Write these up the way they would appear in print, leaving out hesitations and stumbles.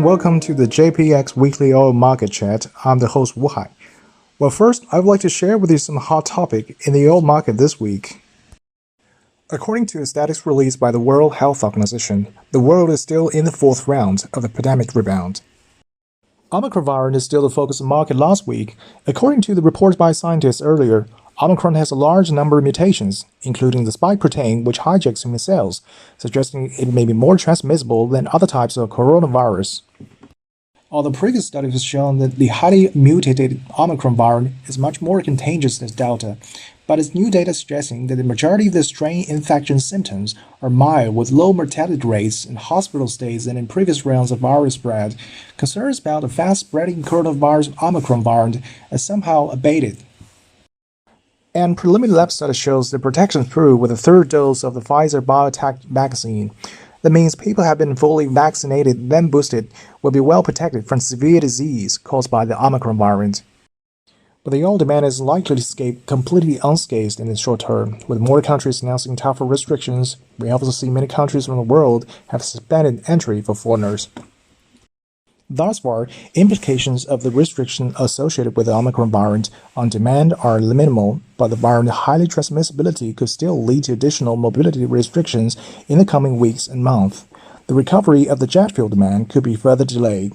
welcome to the JPX Weekly Oil Market Chat. I'm the host Wu Hai. Well, first, I would like to share with you some hot topic in the oil market this week. According to a statistics released by the World Health Organization, the world is still in the fourth round of the pandemic rebound. Omicron variant is still the focus of the market last week. According to the reports by scientists earlier, Omicron has a large number of mutations, including the spike protein which hijacks human cells, suggesting it may be more transmissible than other types of coronavirus. Although previous studies have shown that the highly mutated Omicron variant is much more contagious than Delta, but its new data suggesting that the majority of the strain infection symptoms are mild with low mortality rates and hospital stays than in previous rounds of virus spread, concerns about the fast-spreading coronavirus Omicron variant are somehow abated. And preliminary lab study shows the protection through with a third dose of the Pfizer BioNTech vaccine. That means people have been fully vaccinated then boosted will be well protected from severe disease caused by the Omicron variant. But the oil demand is likely to escape completely unscathed in the short term, with more countries announcing tougher restrictions. We also see many countries around the world have suspended entry for foreigners. Thus far, implications of the restriction associated with the Omicron variant on demand are minimal, but the variant's highly transmissibility could still lead to additional mobility restrictions in the coming weeks and months. The recovery of the jet fuel demand could be further delayed.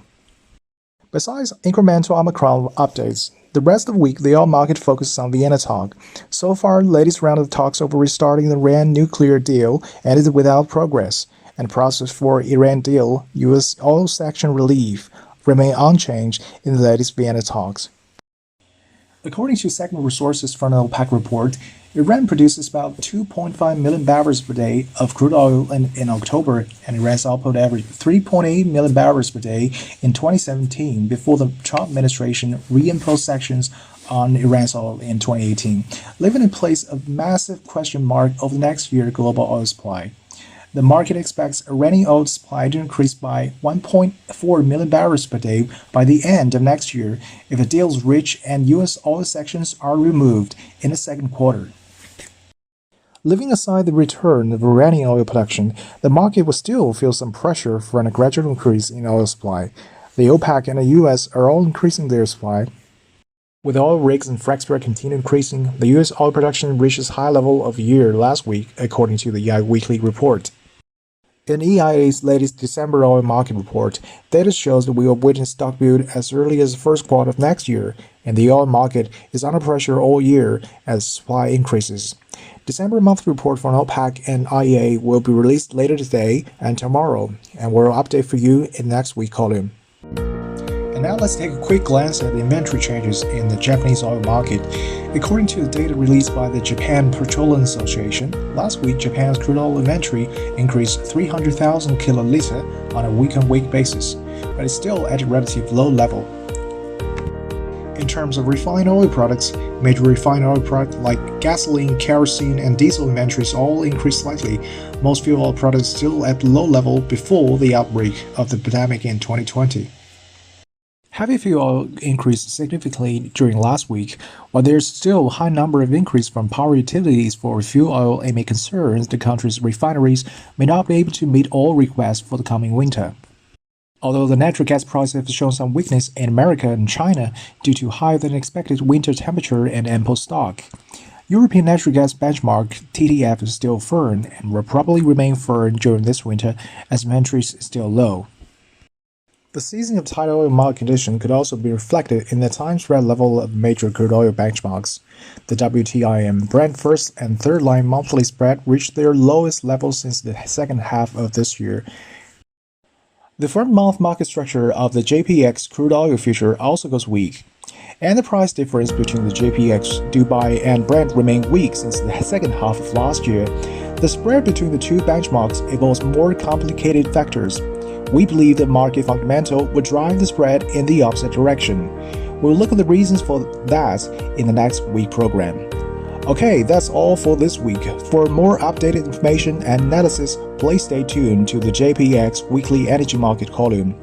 Besides incremental Omicron updates, the rest of the week the oil market focuses on Vienna talk. So far, the latest round of talks over restarting the Iran nuclear deal ended without progress, and the process for Iran deal, U.S. oil sanction relief, remain unchanged in the latest Vienna talks. According to second resources from an OPEC report, Iran produces about 2.5 million barrels per day of crude oil in October, and Iran's output averaged 3.8 million barrels per day in 2017 before the Trump administration reimposed sanctions on Iran's oil in 2018, leaving in place a massive question mark over the next year's global oil supply. The market expects Iranian oil supply to increase by 1.4 million barrels per day by the end of next year if the deal is reached and U.S. oil sanctions are removed in the second quarter. Leaving aside the return of Iranian oil production, the market will still feel some pressure for a gradual increase in oil supply. The OPEC and the U.S. are all increasing their supply. With oil rigs and frac spread continue increasing, the U.S. oil production reached its high level of year last week, according to the EIA weekly report. In EIA's latest December oil market report, data shows that we will witness stock build as early as the first quarter of next year, and the oil market is under pressure all year as supply increases. December monthly report from OPEC and IEA will be released later today and tomorrow, and we'll update for you in next week's column. And now let's take a quick glance at the inventory changes in the Japanese oil market. According to the data released by the Japan Petroleum Association, last week Japan's crude oil inventory increased 300,000 kiloliter on a week-on-week basis, but is still at a relatively low level. In terms of refined oil products, major refined oil products like gasoline, kerosene, and diesel inventories all increased slightly. Most fuel oil products still at low level before the outbreak of the pandemic in 2020. Heavy fuel oil increased significantly during last week, while there's still a high number of increase from power utilities for fuel oil amid concerns the country's refineries may not be able to meet oil requests for the coming winter. Although the natural gas prices have shown some weakness in America and China due to higher than expected winter temperature and ample stock, European natural gas benchmark TTF is still firm and will probably remain firm during this winter as inventories is still low. The seasoning of tight oil market condition could also be reflected in the time spread level of major crude oil benchmarks. The WTI and Brent first and third line monthly spread reached their lowest level since the second half of this year. The firm month market structure of the JPX crude oil future also goes weak, and the price difference between the JPX, Dubai, and Brent remained weak since the second half of last year. The spread between the two benchmarks involves more complicated factors. We believe that market fundamental will drive the spread in the opposite direction. We'll look at the reasons for that in the next week program. Okay, that's all for this week. For more updated information and analysis, please stay tuned to the JPX Weekly Energy Market column.